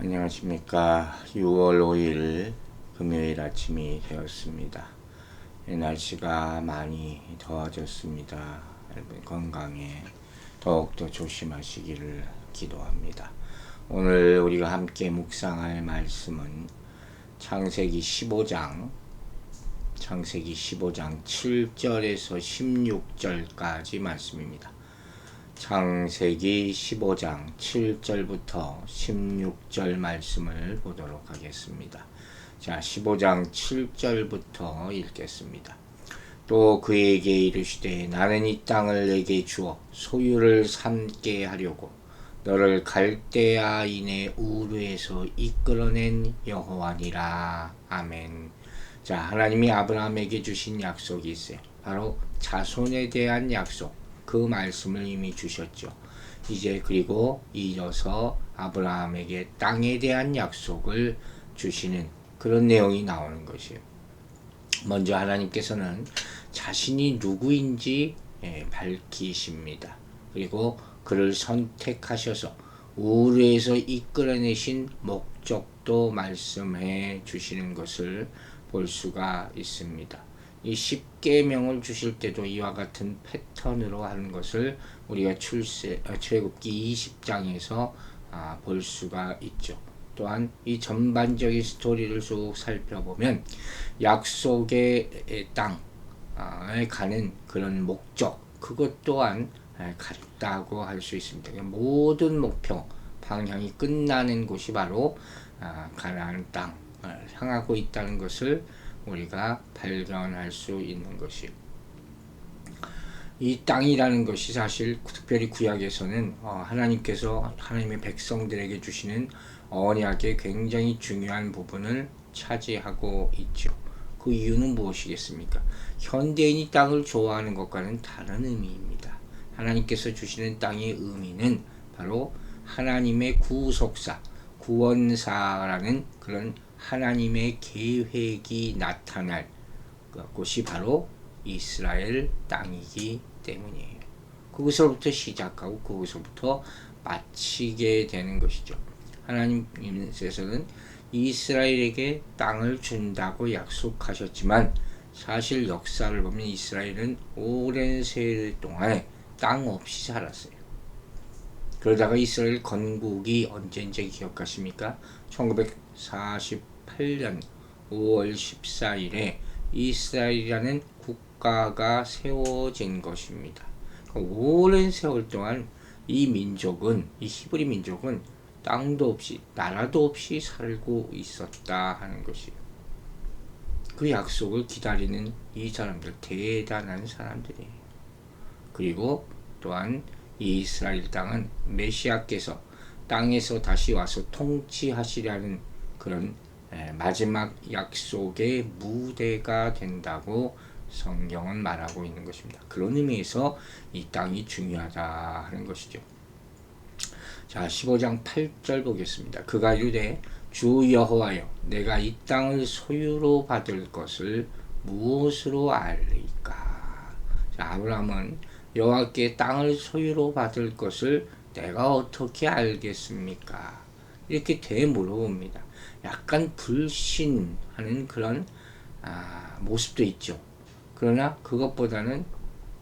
안녕하십니까. 6월 5일 금요일 아침이 되었습니다. 날씨가 많이 더워졌습니다. 여러분 건강에 더욱더 조심하시기를 기도합니다. 오늘 우리가 함께 묵상할 말씀은 창세기 15장 7절에서 16절까지 말씀입니다. 창세기 15장 7절부터 16절 말씀을 보도록 하겠습니다. 자, 15장 7절부터 읽겠습니다. 또 그에게 이르시되 나는 이 땅을 내게 주어 소유를 삼게 하려고 너를 갈대아인의 우르에서 이끌어낸 여호와니라. 아멘. 자, 하나님이 아브라함에게 주신 약속이 있어요. 바로 자손에 대한 약속. 그 말씀을 이미 주셨죠. 이제 그리고 이어서 아브라함에게 땅에 대한 약속을 주시는 그런 내용이 나오는 것이에요. 먼저 하나님께서는 자신이 누구인지 밝히십니다. 그리고 그를 선택하셔서 우르에서 이끌어내신 목적도 말씀해 주시는 것을 볼 수가 있습니다. 이 10계명을 주실 때도 이와 같은 패턴으로 하는 것을 우리가 출애굽기 20장에서 볼 수가 있죠. 또한 이 전반적인 스토리를 쭉 살펴보면 약속의 땅에 가는 그런 목적, 그것 또한 같다고 할 수 있습니다. 모든 목표, 방향이 끝나는 곳이 바로 가나안 땅을 향하고 있다는 것을 우리가 발견할 수 있는 것이요. 이 땅이라는 것이 사실 특별히 구약에서는 하나님께서 하나님의 백성들에게 주시는 언약의 굉장히 중요한 부분을 차지하고 있죠. 그 이유는 무엇이겠습니까? 현대인이 땅을 좋아하는 것과는 다른 의미입니다. 하나님께서 주시는 땅의 의미는 바로 하나님의 구속사, 구원사라는 그런 하나님의 계획이 나타날 곳이 바로 이스라엘 땅이기 때문이에요. 거기서부터 시작하고 거기서부터 마치게 되는 것이죠. 하나님께서는 이스라엘에게 땅을 준다고 약속하셨지만 사실 역사를 보면 이스라엘은 오랜 세월 동안에 땅 없이 살았어요. 그러다가 이스라엘 건국이 언제인지 기억하십니까? 1948년 5월 14일에 이스라엘이라는 국가가 세워진 것입니다. 오랜 세월 동안 이 민족은, 이 히브리 민족은 땅도 없이, 나라도 없이 살고 있었다 하는 것이에요. 그 약속을 기다리는 이 사람들, 대단한 사람들이에요. 그리고 또한 이 이스라엘 땅은 메시아께서 땅에서 다시 와서 통치하시려는 그런 마지막 약속의 무대가 된다고 성경은 말하고 있는 것입니다. 그런 의미에서 이 땅이 중요하다 하는 것이죠. 자, 15장 8절 보겠습니다. 그가 이르되 주 여호와여 내가 이 땅을 소유로 받을 것을 무엇으로 알리까? 자, 아브라함은 여호와께 땅을 소유로 받을 것을 내가 어떻게 알겠습니까? 이렇게 되물어봅니다. 약간 불신하는 그런 모습도 있죠. 그러나 그것보다는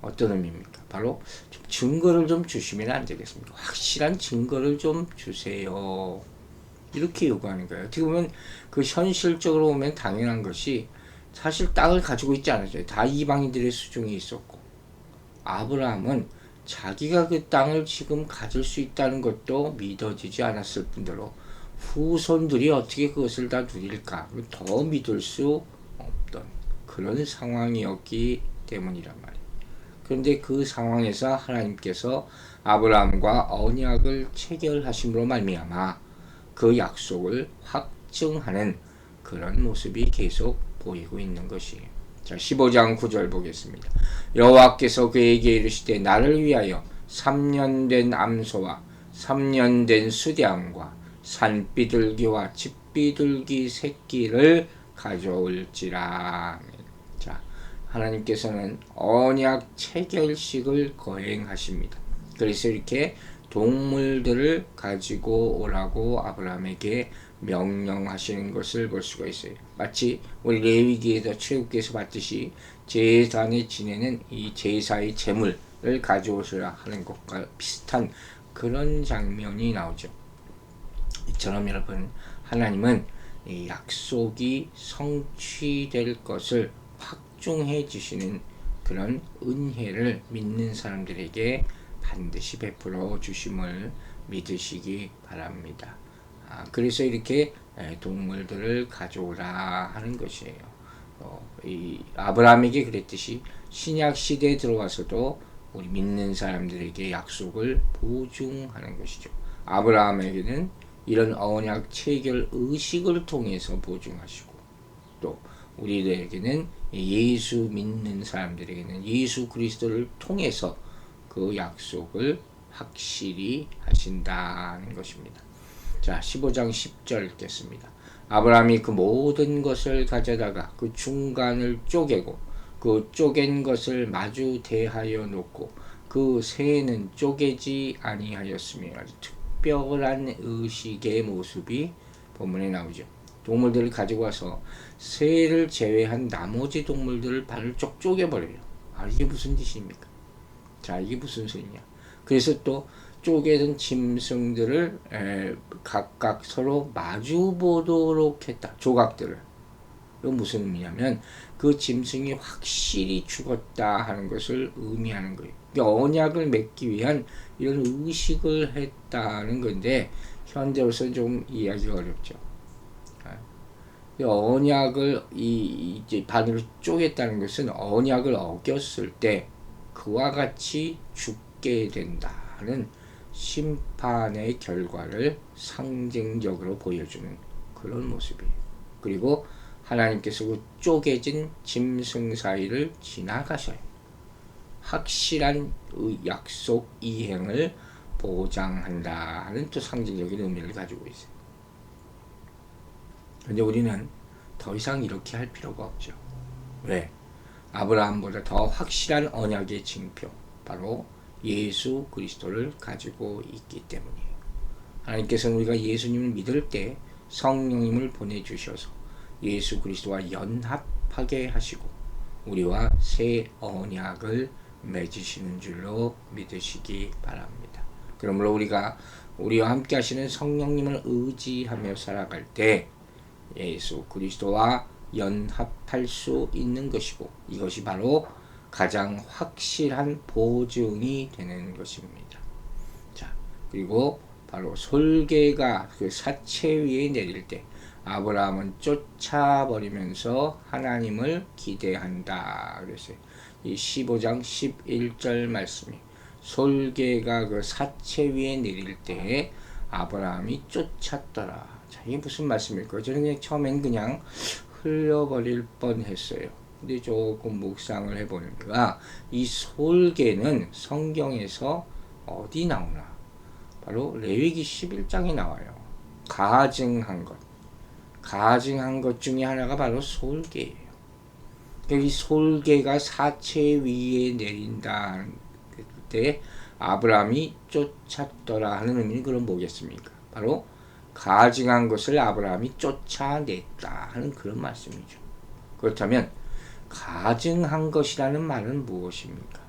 어떤 의미입니까? 바로 좀 증거를 좀 주시면 안 되겠습니까? 확실한 증거를 좀 주세요. 이렇게 요구하는 거예요. 어떻게 보면 그 현실적으로 보면 당연한 것이 사실 땅을 가지고 있지 않았어요. 다 이방인들의 수중에 있었고 아브라함은 자기가 그 땅을 지금 가질 수 있다는 것도 믿어지지 않았을 뿐더러 후손들이 어떻게 그것을 다 누릴까 더 믿을 수 없던 그런 상황이었기 때문이란 말이에요. 그런데 그 상황에서 하나님께서 아브라함과 언약을 체결하심으로 말미암아 그 약속을 확증하는 그런 모습이 계속 보이고 있는 것이에요. 자, 15장 9절 보겠습니다. 여호와께서 그에게 이르시되 나를 위하여 3년 된 암소와 3년 된 수량과 산비둘기와 집비둘기 새끼를 가져올지라. 자, 하나님께서는 언약 체결식을 거행하십니다. 그래서 이렇게 동물들을 가지고 오라고 아브라함에게 명령하시는 것을 볼 수가 있어요. 마치 우리 레위기에서 출애굽기에서 봤듯이 제사에 지내는 이 제사의 제물을 가져오시라 하는 것과 비슷한 그런 장면이 나오죠. 이처럼 여러분, 하나님은 이 약속이 성취될 것을 확증해 주시는 그런 은혜를 믿는 사람들에게 반드시 베풀어 주심을 믿으시기 바랍니다. 그래서 이렇게 동물들을 가져오라 하는 것이에요. 이 아브라함에게 그랬듯이 신약 시대에 들어와서도 우리 믿는 사람들에게 약속을 보증하는 것이죠. 아브라함에게는 이런 언약 체결 의식을 통해서 보증하시고, 또 우리들에게는 예수 믿는 사람들에게는 예수 그리스도를 통해서 그 약속을 확실히 하신다는 것입니다. 자, 15장 10절 읽겠습니다. 아브라함이 그 모든 것을 가져다가 그 중간을 쪼개고 그 쪼갠 것을 마주 대하여 놓고 그 새는 쪼개지 아니하였으며, 아주 특별한 의식의 모습이 본문에 나오죠. 동물들을 가지고 와서 새를 제외한 나머지 동물들을 발을 쪽 쪼개버려요. 이게 무슨 짓입니까? 자, 이게 무슨 소리냐? 그래서 또 쪼개진 짐승들을 각각 서로 마주 보도록 했다. 조각들을. 이건 무슨 의미냐면 그 짐승이 확실히 죽었다 하는 것을 의미하는 거예요. 그러니까 언약을 맺기 위한 이런 의식을 했다는 건데, 현대로서는 좀 이해하기가 어렵죠. 언약을 이제 반으로 쪼갰다는 것은 언약을 어겼을 때 그와 같이 죽게 된다는 심판의 결과를 상징적으로 보여주는 그런 모습이에요. 그리고 하나님께서 그 쪼개진 짐승 사이를 지나가셔요. 확실한 약속 이행을 보장한다는 또 상징적인 의미를 가지고 있어요. 그런데 우리는 더 이상 이렇게 할 필요가 없죠. 왜? 아브라함보다 더 확실한 언약의 징표, 바로 예수 그리스도를 가지고 있기 때문이에요. 하나님께서는 우리가 예수님을 믿을 때 성령님을 보내주셔서 예수 그리스도와 연합하게 하시고 우리와 새 언약을 맺으시는 줄로 믿으시기 바랍니다. 그러므로 우리가 우리와 함께 하시는 성령님을 의지하며 살아갈 때 예수 그리스도와 연합할 수 있는 것이고, 이것이 바로 가장 확실한 보증이 되는 것입니다. 자, 그리고 바로 솔개가 그 사체 위에 내릴 때 아브라함은 쫓아버리면서 하나님을 기대한다 그랬어요. 이 15장 11절 말씀이 솔개가 그 사체 위에 내릴 때 아브라함이 쫓았더라. 자, 이게 무슨 말씀일까요? 저는 그냥 처음엔 그냥 흘려버릴 뻔했어요. 근데 조금 묵상을 해보니까 이 솔개는 성경에서 어디 나오나? 바로 레위기 11장에 나와요. 가증한 것. 가증한 것 중에 하나가 바로 솔개예요. 이 솔개가 사체 위에 내린다 때 아브라함이 쫓았더라 하는 의미는 그럼 뭐겠습니까? 바로 가증한 것을 아브라함이 쫓아냈다 하는 그런 말씀이죠. 그렇다면 가증한 것이라는 말은 무엇입니까?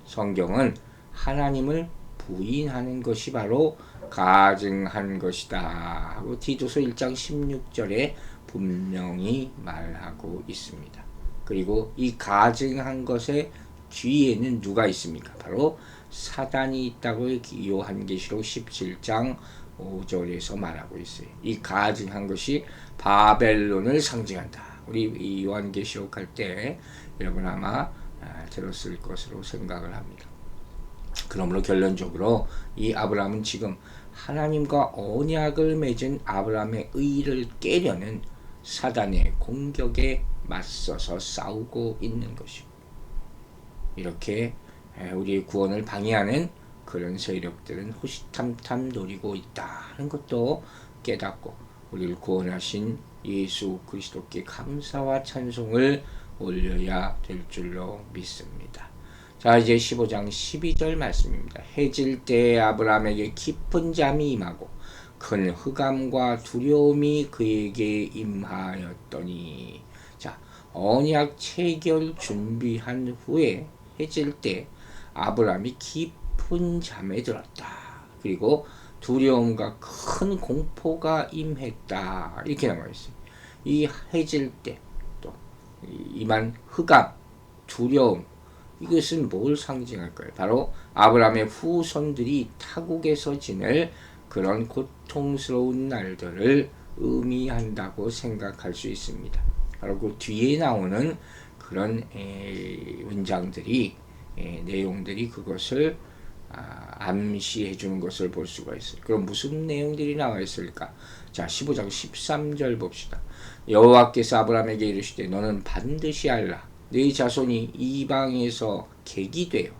성경은 하나님을 부인하는 것이 바로 가증한 것이다 하고 디도서 1장 16절에 분명히 말하고 있습니다. 그리고 이 가증한 것의 뒤에는 누가 있습니까? 바로 사단이 있다고 요한계시록 17장 5절에서 말하고 있어요. 이 가증한 것이 바벨론을 상징한다. 우리 이 요한계시록 할 때 여러분 아마 들었을 것으로 생각을 합니다. 그러므로 결론적으로 이 아브라함은 지금 하나님과 언약을 맺은 아브라함의 의를 깨려는 사단의 공격에 맞서서 싸우고 있는 것이고, 이렇게 우리의 구원을 방해하는 그런 세력들은 호시탐탐 노리고 있다는 것도 깨닫고 우리를 구원하신 예수 그리스도께 감사와 찬송을 올려야 될 줄로 믿습니다. 자, 이제 15장 12절 말씀입니다. 해질 때 아브라함에게 깊은 잠이 임하고 큰 흑암과 두려움이 그에게 임하였더니, 자, 언약 체결 준비한 후에 해질 때 아브라함이 깊은 잠에 들었다. 그리고 두려움과 큰 공포가 임했다. 이렇게 나와 있어요. 이 해질 때 또 임한 흑암, 두려움, 이것은 뭘 상징할까요? 바로 아브라함의 후손들이 타국에서 지낼 그런 고통스러운 날들을 의미한다고 생각할 수 있습니다. 바로 그 뒤에 나오는 그런 문장들이, 내용들이 그것을 암시해 주는 것을 볼 수가 있어요. 그럼 무슨 내용들이 나와 있을까? 자, 15장 13절 봅시다. 여호와께서 아브라함에게 이르시되 너는 반드시 알라. 네 자손이 이방에서 객이 되어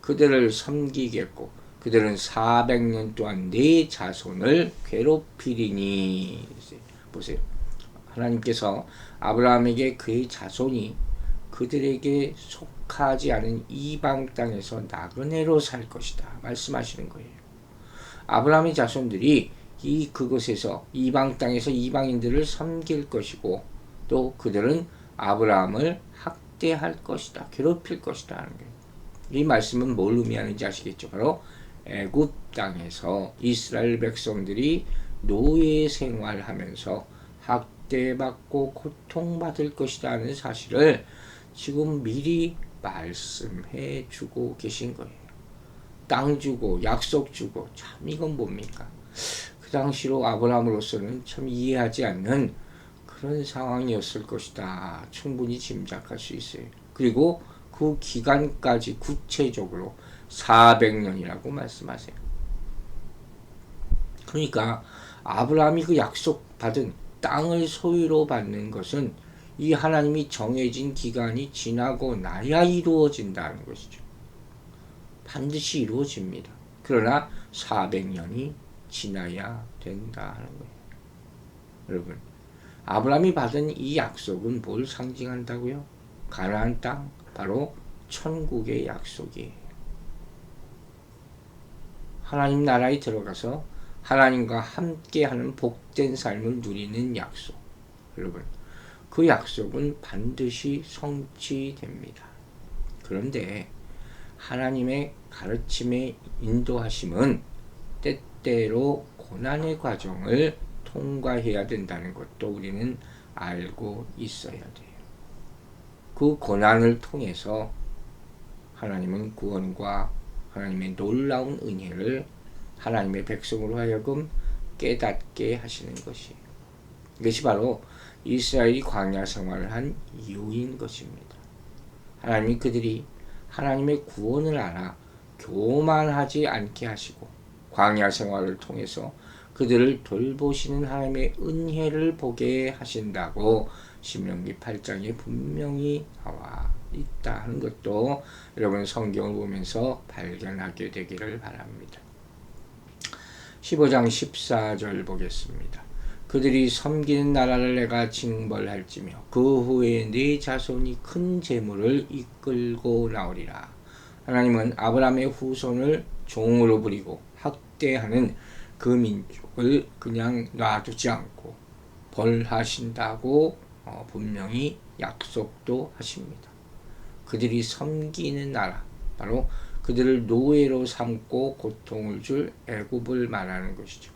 그들을 섬기겠고 그들은 400년 동안 네 자손을 괴롭히리니. 보세요. 하나님께서 아브라함에게 그의 자손이 그들에게 속하지 않은 이방 땅에서 나그네로 살 것이다 말씀하시는 거예요. 아브라함의 자손들이 그곳에서 이방 땅에서 이방인들을 섬길 것이고 또 그들은 아브라함을 학대할 것이다, 괴롭힐 것이다 하는 거예요. 이 말씀은 뭘 의미하는지 아시겠죠? 바로 애굽 땅에서 이스라엘 백성들이 노예 생활하면서 학대받고 고통받을 것이다 하는 사실을 지금 미리 말씀해 주고 계신 거예요. 땅 주고 약속 주고, 참 이건 뭡니까? 그 당시로 아브라함으로서는 참 이해하지 않는 그런 상황이었을 것이다 충분히 짐작할 수 있어요. 그리고 그 기간까지 구체적으로 400년이라고 말씀하세요. 그러니까 아브라함이 그 약속받은 땅을 소유로 받는 것은 이 하나님이 정해진 기간이 지나고 나야 이루어진다는 것이죠. 반드시 이루어집니다. 그러나 400년이 지나야 된다 하는 거예요. 여러분, 아브라함이 받은 이 약속은 뭘 상징한다고요? 가나안 땅, 바로 천국의 약속이에요. 하나님 나라에 들어가서 하나님과 함께하는 복된 삶을 누리는 약속. 여러분, 그 약속은 반드시 성취됩니다. 그런데 하나님의 가르침의 인도하심은 때때로 고난의 과정을 통과해야 된다는 것도 우리는 알고 있어야 돼요. 그 고난을 통해서 하나님은 구원과 하나님의 놀라운 은혜를 하나님의 백성으로 하여금 깨닫게 하시는 것이에요. 이것이 바로 이스라엘이 광야 생활을 한 이유인 것입니다. 하나님이 그들이 하나님의 구원을 알아 교만하지 않게 하시고 광야 생활을 통해서 그들을 돌보시는 하나님의 은혜를 보게 하신다고 신명기 8장에 분명히 나와 있다 하는 것도 여러분 성경을 보면서 발견하게 되기를 바랍니다. 15장 14절 보겠습니다. 그들이 섬기는 나라를 내가 징벌할지며 그 후에 네 자손이 큰 재물을 이끌고 나오리라. 하나님은 아브라함의 후손을 종으로 부리고 학대하는 그 민족을 그냥 놔두지 않고 벌하신다고 분명히 약속도 하십니다. 그들이 섬기는 나라, 바로 그들을 노예로 삼고 고통을 줄 애굽을 말하는 것이죠.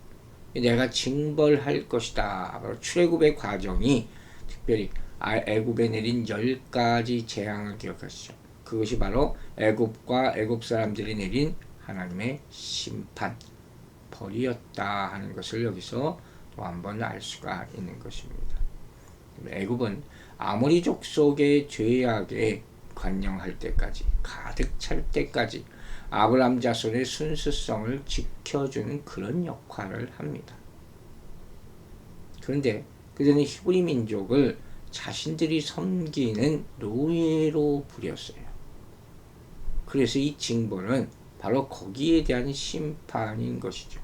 내가 징벌할 것이다. 바로 출애굽의 과정이 특별히 애굽에 내린 10가지 재앙을 기억하시죠. 그것이 바로 애굽과 애굽 사람들이 내린 하나님의 심판, 벌이었다 하는 것을 여기서 또 한번 알 수가 있는 것입니다. 애굽은 아모리 족속의 죄악에 관영할 때까지, 가득 찰 때까지 아브라함 자손의 순수성을 지켜주는 그런 역할을 합니다. 그런데 그들은 히브리 민족을 자신들이 섬기는 노예로 부렸어요. 그래서 이 징벌은 바로 거기에 대한 심판인 것이죠.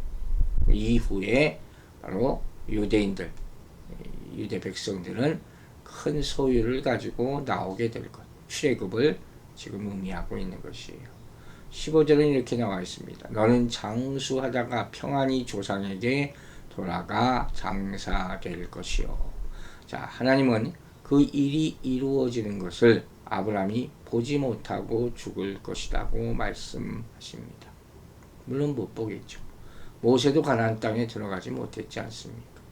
이후에 바로 유대인들, 유대 백성들은 큰 소유를 가지고 나오게 될 것, 출애굽을 지금 의미하고 있는 것이에요. 15절은 이렇게 나와 있습니다. 너는 장수하다가 평안히 조상에게 돌아가 장사될 것이요. 자, 하나님은 그 일이 이루어지는 것을 아브라함이 보지 못하고 죽을 것이라고 말씀하십니다. 물론 못 보겠죠. 모세도 가나안 땅에 들어가지 못했지 않습니까?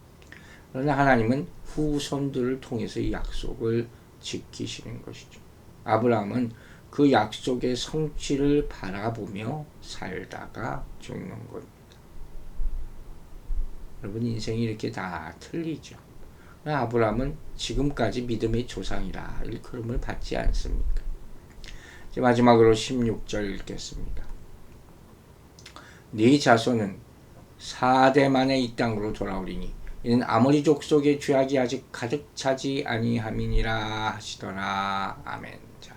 그러나 하나님은 후손들을 통해서 이 약속을 지키시는 것이죠. 아브라함은 그 약속의 성취를 바라보며 살다가 죽는 겁니다. 여러분, 인생이 이렇게 다 틀리죠. 아브라함은 지금까지 믿음의 조상이라 일컬음을 받지 않습니까? 이제 마지막으로 16절 읽겠습니다. 네 자손은 4대 만에 이 땅으로 돌아오리니 이는 아모리 족속의 죄악이 아직 가득 차지 아니함이니라 하시더라. 아멘. 자,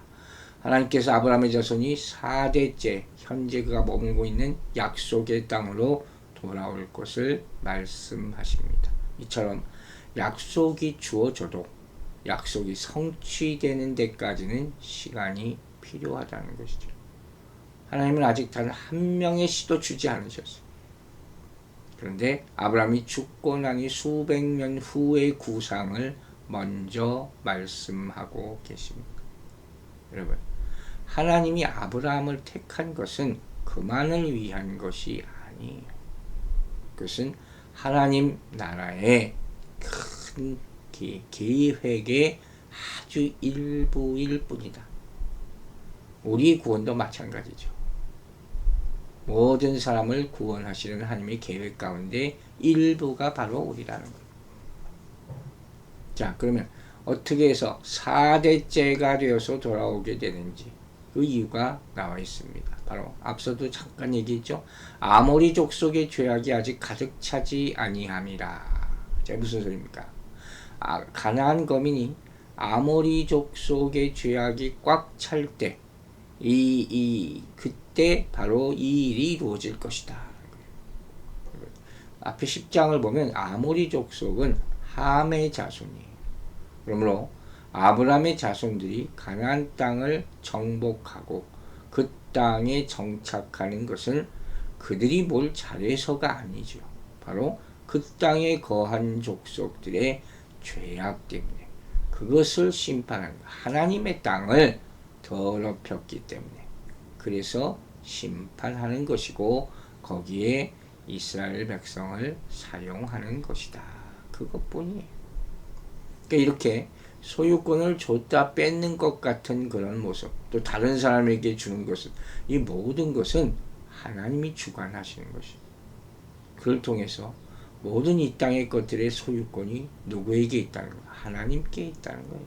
하나님께서 아브라함의 자손이 4대째 현재 그가 머물고 있는 약속의 땅으로 돌아올 것을 말씀하십니다. 이처럼 약속이 주어져도 약속이 성취되는 데까지는 시간이 필요하다는 것이죠. 하나님은 아직 단 한 명의 씨도 주지 않으셨어요. 그런데 아브라함이 죽고 나니 수백 년 후의 구상을 먼저 말씀하고 계십니다. 여러분, 하나님이 아브라함을 택한 것은 그만을 위한 것이 아니에요. 그것은 하나님 나라의 큰 계획의 아주 일부일 뿐이다. 우리 구원도 마찬가지죠. 모든 사람을 구원하시는 하나님의 계획 가운데 일부가 바로 우리라는 거예요. 자, 그러면 어떻게 해서 4대째가 되어서 돌아오게 되는지 그 이유가 나와 있습니다. 바로 앞서도 잠깐 얘기했죠. 아모리 족속의 죄악이 아직 가득 차지 아니함이라. 자, 무슨 소리입니까? 가나안 거민이 아모리 족속의 죄악이 꽉 찰 때 그때 바로 이 일이 이루어질 것이다. 앞에 10장을 보면 아모리 족속은 함의 자손이에요. 그러므로 아브라함의 자손들이 가나안 땅을 정복하고 그 땅에 정착하는 것은 그들이 뭘 잘해서가 아니죠. 바로 그 땅에 거한 족속들의 죄악 때문에 그것을 심판하는 하나님의 땅을 더럽혔기 때문에 그래서 심판하는 것이고 거기에 이스라엘 백성을 사용하는 것이다. 그것뿐이에요. 그러니까 이렇게 소유권을 줬다 뺏는 것 같은 그런 모습, 또 다른 사람에게 주는 것은 이 모든 것은 하나님이 주관하시는 것이죠. 그를 통해서 모든 이 땅의 것들의 소유권이 누구에게 있다는 거예요? 하나님께 있다는 거예요.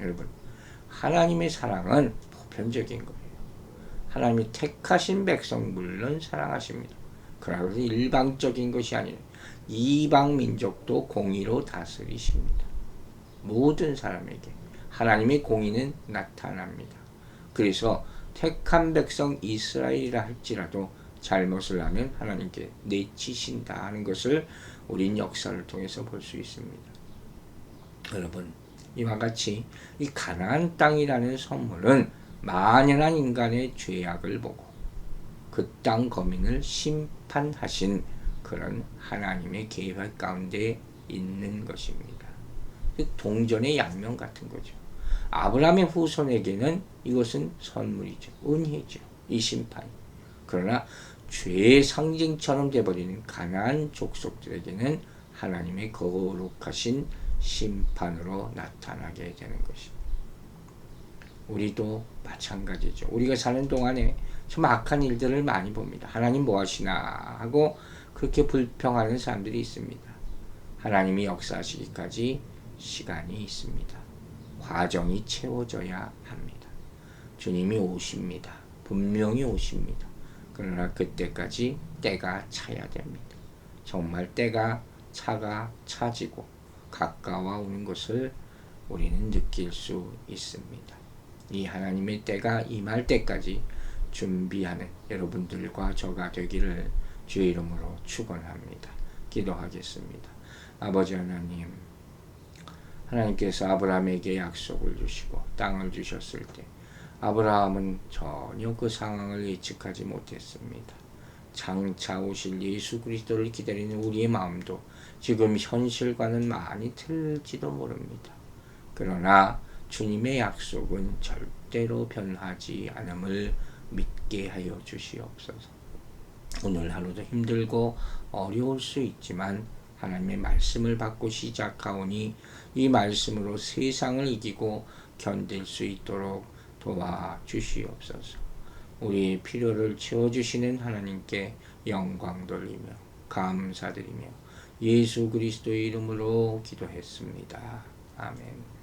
여러분, 하나님의 사랑은 보편적인 거예요. 하나님이 택하신 백성 물론 사랑하십니다. 그러나 일방적인 것이 아니라 이방 민족도 공의로 다스리십니다. 모든 사람에게 하나님의 공의는 나타납니다. 그래서 택한 백성 이스라엘이라 할지라도 잘못을 하면 하나님께 내치신다 하는 것을 우린 역사를 통해서 볼 수 있습니다. 여러분, 이와 같이 이 가나안 땅이라는 선물은 만연한 인간의 죄악을 보고 그 땅 거민을 심판하신 그런 하나님의 계획 가운데 있는 것입니다. 동전의 양면 같은 거죠. 아브라함의 후손에게는 이것은 선물이죠. 은혜죠. 이 심판. 그러나 죄의 상징처럼 되어버리는 가나안 족속들에게는 하나님의 거룩하신 심판으로 나타나게 되는 것입니다. 우리도 마찬가지죠. 우리가 사는 동안에 참 악한 일들을 많이 봅니다. 하나님 뭐 하시나 하고 그렇게 불평하는 사람들이 있습니다. 하나님이 역사하시기까지 시간이 있습니다. 과정이 채워져야 합니다. 주님이 오십니다. 분명히 오십니다. 그러나 그때까지 때가 차야 됩니다. 정말 때가 차가 차지고 가까워 오는 것을 우리는 느낄 수 있습니다. 이 하나님의 때가 임할 때까지 준비하는 여러분들과 저가 되기를 주의 이름으로 축원합니다. 기도하겠습니다. 아버지 하나님, 하나님께서 아브라함에게 약속을 주시고 땅을 주셨을 때 아브라함은 전혀 그 상황을 예측하지 못했습니다. 장차 오실 예수 그리스도를 기다리는 우리의 마음도 지금 현실과는 많이 틀릴지도 모릅니다. 그러나 주님의 약속은 절대로 변하지 않음을 믿게 하여 주시옵소서. 오늘 하루도 힘들고 어려울 수 있지만 하나님의 말씀을 받고 시작하오니 이 말씀으로 세상을 이기고 견딜 수 있도록 도와주시옵소서. 우리의 필요를 채워주시는 하나님께 영광 돌리며 감사드리며 예수 그리스도의 이름으로 기도했습니다. 아멘.